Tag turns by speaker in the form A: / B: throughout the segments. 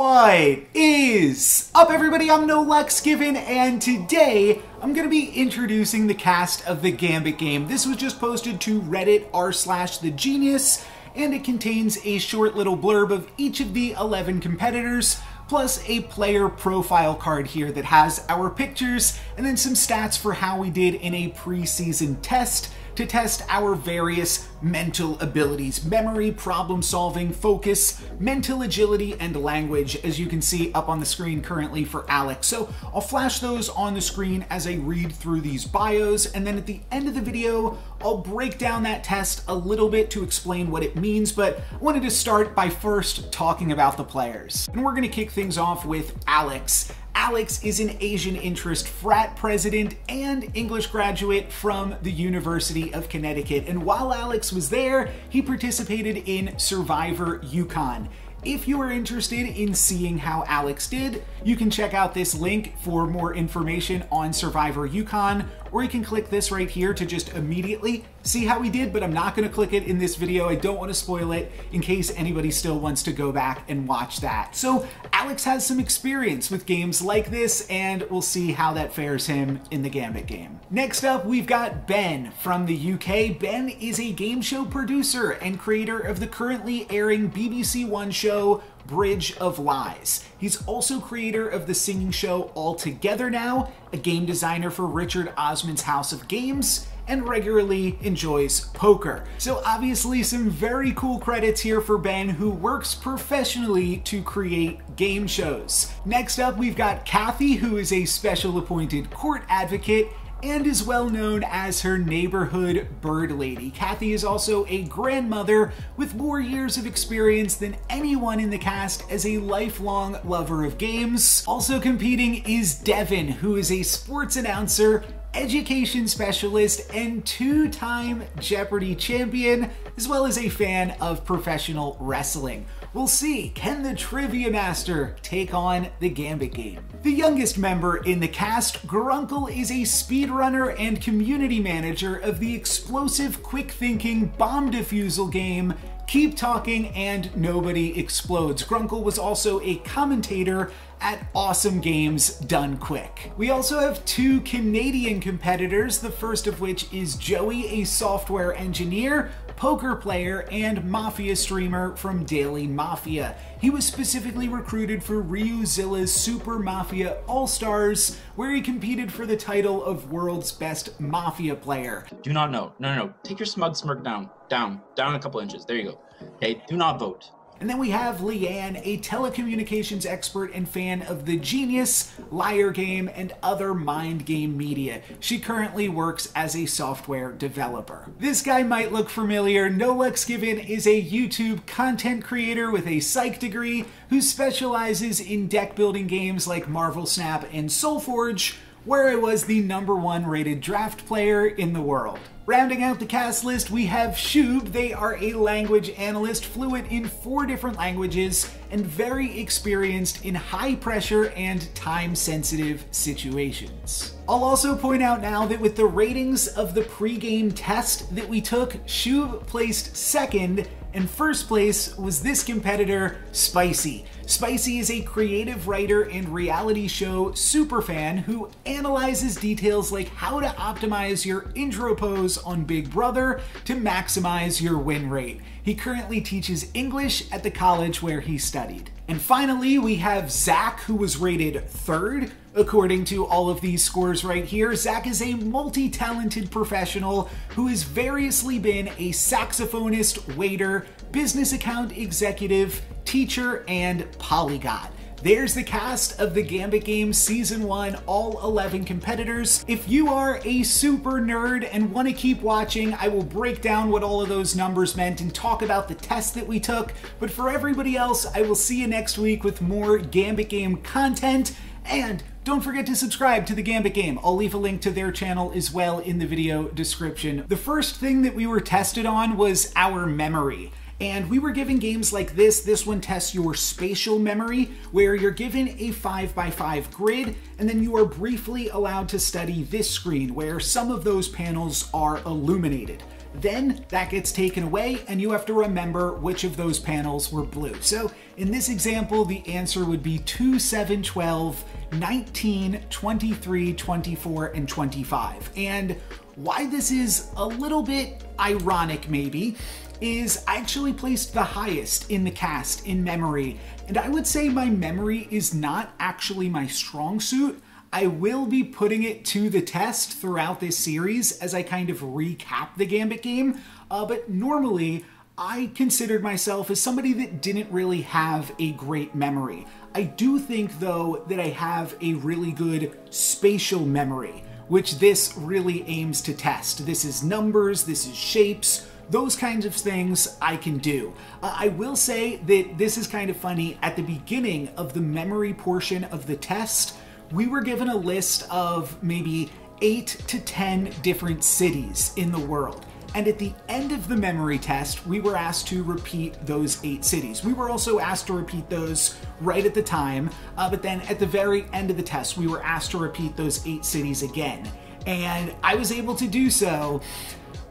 A: What is up, everybody? I'm No Lux Given, and today I'm going to be introducing the cast of the Gambit game. This was just posted to Reddit r/thegenius, and it contains a short little blurb of each of the 11 competitors, plus a player profile card here that has our pictures, and then some stats for how we did in a preseason test to test our various mental abilities: memory, problem solving, focus, mental agility, and language, as you can see up on the screen currently for Alex. So I'll flash those on the screen as I read through these bios, and then at the end of the video, I'll break down that test a little bit to explain what it means, but I wanted to start by first talking about the players. And we're gonna kick things off with Alex. Alex is an Asian interest frat president and English graduate from the University of Connecticut. And while Alex was there, he participated in Survivor Yukon. If you are interested in seeing how Alex did, you can check out this link for more information on Survivor Yukon, or you can click this right here to just immediately see how he did, but I'm not going to click it in this video. I don't want to spoil it in case anybody still wants to go back and watch that. So Alex has some experience with games like this, and we'll see how that fares him in the Gambit game. Next up, we've got Ben from the UK. Ben is a game show producer and creator of the currently airing BBC One show Bridge of Lies. He's also creator of the singing show All Together Now, a game designer for Richard Osman's House of Games, and regularly enjoys poker. So obviously some very cool credits here for Ben, who works professionally to create game shows. Next up, we've got Kathy, who is a special appointed court advocate and is well known as her neighborhood bird lady. Kathy is also a grandmother with more years of experience than anyone in the cast as a lifelong lover of games. Also competing is Devin, who is a sports announcer, education specialist, and two-time Jeopardy champion, as well as a fan of professional wrestling. We'll see, can the Trivia Master take on the Gambit game? The youngest member in the cast, Grunkle, is a speedrunner and community manager of the explosive, quick-thinking bomb defusal game Keep Talking and Nobody Explodes. Grunkle was also a commentator at Awesome Games Done Quick. We also have two Canadian competitors, the first of which is Joey, a software engineer, poker player, and Mafia streamer from Daily Mafia. He was specifically recruited for Ryuzilla's Super Mafia All-Stars, where he competed for the title of World's Best Mafia Player.
B: Do not know. No. Take your smug smirk down a couple inches. There you go. Okay, do not vote.
A: And then we have Leanne, a telecommunications expert and fan of The Genius, Liar Game, and other mind game media. She currently works as a software developer. This guy might look familiar. No Lux Given is a YouTube content creator with a psych degree who specializes in deck building games like Marvel Snap and SoulForge, where I was the #1 rated draft player in the world. Rounding out the cast list, we have Shub. They are a language analyst, fluent in 4 different languages, and very experienced in high pressure and time-sensitive situations. I'll also point out now that with the ratings of the pre-game test that we took, Shub placed second, and first place was this competitor, Spicy. Spicy is a creative writer and reality show superfan who analyzes details like how to optimize your intro pose on Big Brother to maximize your win rate. He currently teaches English at the college where he studied. And finally, we have Zach, who was rated 3rd. According to all of these scores right here, Zach is a multi-talented professional who has variously been a saxophonist, waiter, business account executive, teacher, and polyglot. There's the cast of the Gambit Game Season 1, all 11 competitors. If you are a super nerd and want to keep watching, I will break down what all of those numbers meant and talk about the test that we took. But for everybody else, I will see you next week with more Gambit Game content. And don't forget to subscribe to the Gambit Game. I'll leave a link to their channel as well in the video description. The first thing that we were tested on was our memory. And we were given games like this. This one tests your spatial memory, where you're given a 5x5 grid, and then you are briefly allowed to study this screen, where some of those panels are illuminated. Then that gets taken away and you have to remember which of those panels were blue. So In this example, the answer would be 2, 7, 12, 19, 23, 24, and 25. And why this is a little bit ironic maybe is I actually placed the highest in the cast in memory, and I would say my memory is not actually my strong suit. I will be putting it to the test throughout this series as I kind of recap the Gambit game, but normally I considered myself as somebody that didn't really have a great memory. I do think though that I have a really good spatial memory, which this really aims to test. This is numbers, this is shapes, those kinds of things I can do. I will say that this is kind of funny. At the beginning of the memory portion of the test, we were given a list of maybe 8 to 10 different cities in the world. And at the end of the memory test, we were asked to repeat those 8 cities. We were also asked to repeat those right at the time, but then at the very end of the test, we were asked to repeat those 8 cities again. And I was able to do so,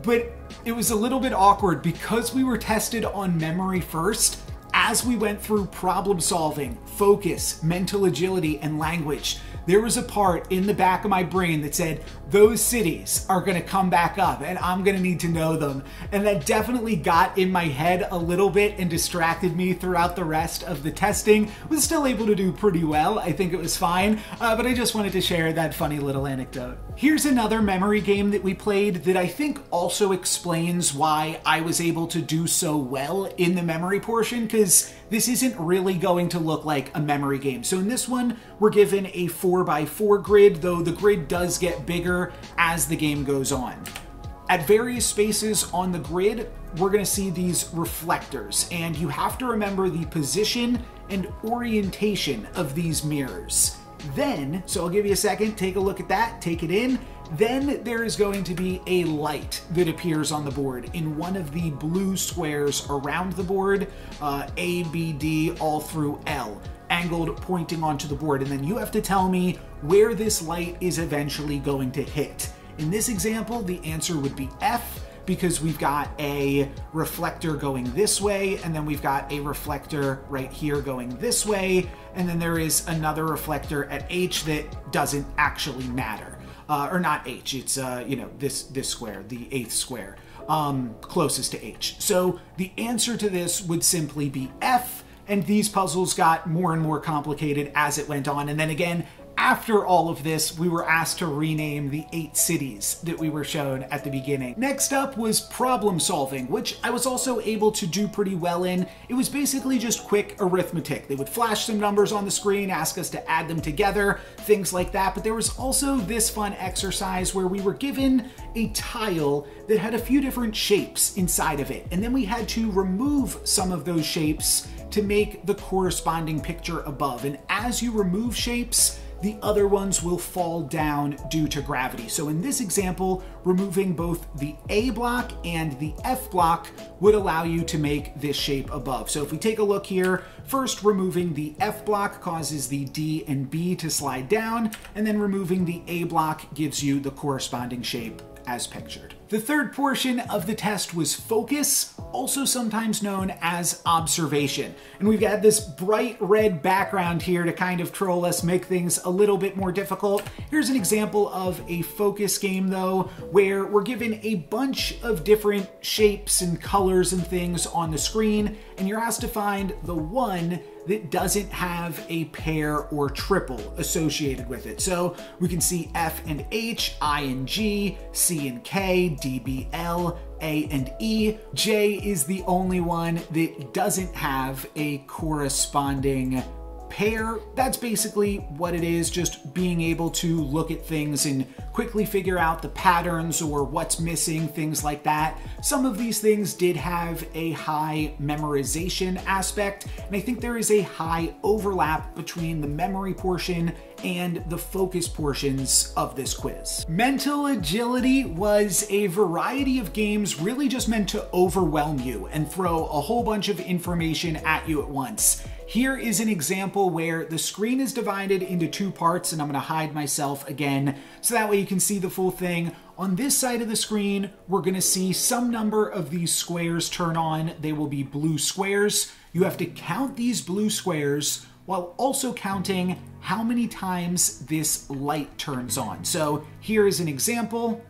A: but it was a little bit awkward because we were tested on memory first. As we went through problem solving, focus, mental agility, and language, there was a part in the back of my brain that said, those cities are gonna come back up and I'm gonna need to know them. And that definitely got in my head a little bit and distracted me throughout the rest of the testing. Was still able to do pretty well. I think it was fine, but I just wanted to share that funny little anecdote. Here's another memory game that we played that I think also explains why I was able to do so well in the memory portion, because this isn't really going to look like a memory game. So in this one, we're given a 4x4 grid, though the grid does get bigger as the game goes on. At various spaces on the grid, we're gonna see these reflectors, and you have to remember the position and orientation of these mirrors. Then, so I'll give you a second, take a look at that, take it in. Then there is going to be a light that appears on the board in one of the blue squares around the board, A, B, D, all through L, angled pointing onto the board. And then you have to tell me where this light is eventually going to hit. In this example, the answer would be F, because we've got a reflector going this way, and then we've got a reflector right here going this way, and then there is another reflector at H that doesn't actually matter. Or not H, it's, you know, this square, the 8th square, closest to H. So the answer to this would simply be F, and these puzzles got more and more complicated as it went on. And then again, after all of this, we were asked to rename the 8 cities that we were shown at the beginning. Next up was problem solving, which I was also able to do pretty well in. It was basically just quick arithmetic. They would flash some numbers on the screen, ask us to add them together, things like that. But there was also this fun exercise where we were given a tile that had a few different shapes inside of it. And then we had to remove some of those shapes to make the corresponding picture above. And as you remove shapes, the other ones will fall down due to gravity. So in this example, removing both the A block and the F block would allow you to make this shape above. So if we take a look here, first removing the F block causes the D and B to slide down, and then removing the A block gives you the corresponding shape as pictured. The third portion of the test was focus, also sometimes known as observation. And we've got this bright red background here to kind of troll us, make things a little bit more difficult. Here's an example of a focus game though, where we're given a bunch of different shapes and colors and things on the screen, and you're asked to find the one that doesn't have a pair or triple associated with it. So we can see F and H, I and G, C and K, D, B, L, A and E. J is the only one that doesn't have a corresponding pair. That's basically what it is, just being able to look at things and quickly figure out the patterns or what's missing, things like that. Some of these things did have a high memorization aspect, and I think there is a high overlap between the memory portion and the focus portions of this quiz. Mental agility was a variety of games really just meant to overwhelm you and throw a whole bunch of information at you at once. Here is an example where the screen is divided into 2 parts, and I'm going to hide myself again so that way you can see the full thing. On this side of the screen, we're going to see some number of these squares turn on. They will be blue squares. you have to count these blue squares while also counting how many times this light turns on. So here is an example.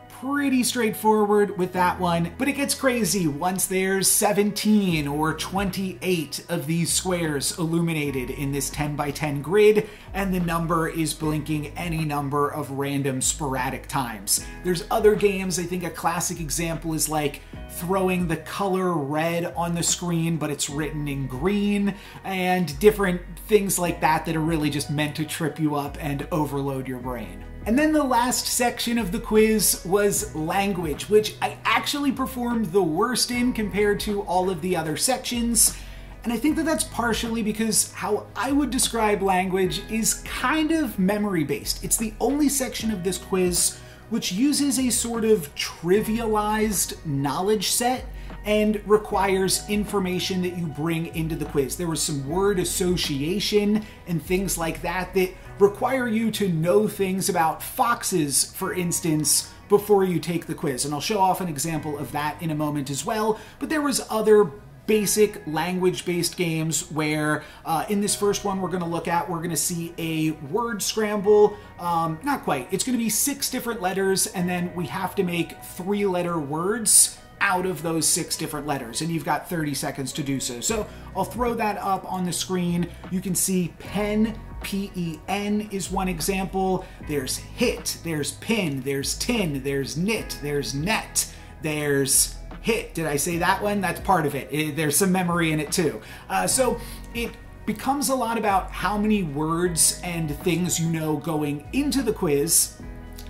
A: Pretty straightforward with that one, but it gets crazy once there's 17 or 28 of these squares illuminated in this 10 by 10 grid, and the number is blinking any number of random sporadic times. There's other games, I think a classic example is like throwing the color red on the screen, but it's written in green, and different things like that that are really just meant to trip you up and overload your brain. And then the last section of the quiz was language, which I actually performed the worst in compared to all of the other sections. And I think that that's partially because how I would describe language is kind of memory-based. It's the only section of this quiz which uses a sort of trivialized knowledge set and requires information that you bring into the quiz. There was some word association and things like that that require you to know things about foxes, for instance, before you take the quiz. And I'll show off an example of that in a moment as well. But there was other basic language-based games where in this first one we're going to look at, we're going to see a word scramble. Not quite. It's going to be 6 different letters, and then we have to make 3-letter words out of those 6 different letters, and you've got 30 seconds to do so. So I'll throw that up on the screen. You can see pen, P-E-N is one example. There's hit, there's pin, there's tin, there's knit, there's net, there's hit. Did I say that one? That's part of it. There's some memory in it too. So it becomes a lot about how many words and things you know going into the quiz.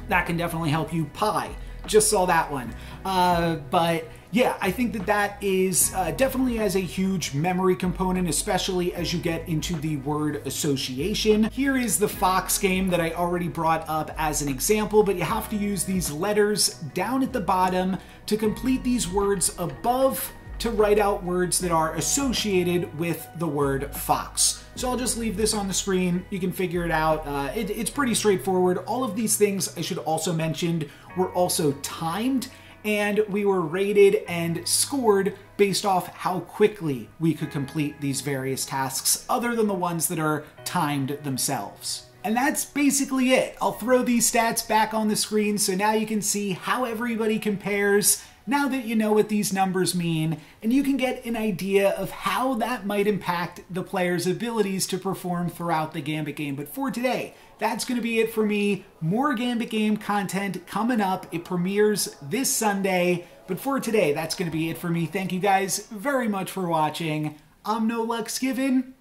A: That can definitely help you. Pie. Just saw that one. But yeah, I think that that is definitely has a huge memory component, especially as you get into the word association. Here is the fox game that I already brought up as an example, but you have to use these letters down at the bottom to complete these words above to write out words that are associated with the word fox. So I'll just leave this on the screen. You can figure it out. It's pretty straightforward. All of these things, I should also mention, were also timed, and we were rated and scored based off how quickly we could complete these various tasks, other than the ones that are timed themselves. And that's basically it. I'll throw these stats back on the screen so now you can see how everybody compares now that you know what these numbers mean, and you can get an idea of how that might impact the player's abilities to perform throughout the Gambit game. But for today, that's going to be it for me. More Gambit game content coming up. It premieres this Sunday. But for today, that's going to be it for me. Thank you guys very much for watching. I'm No Lux Given.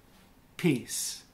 A: Peace.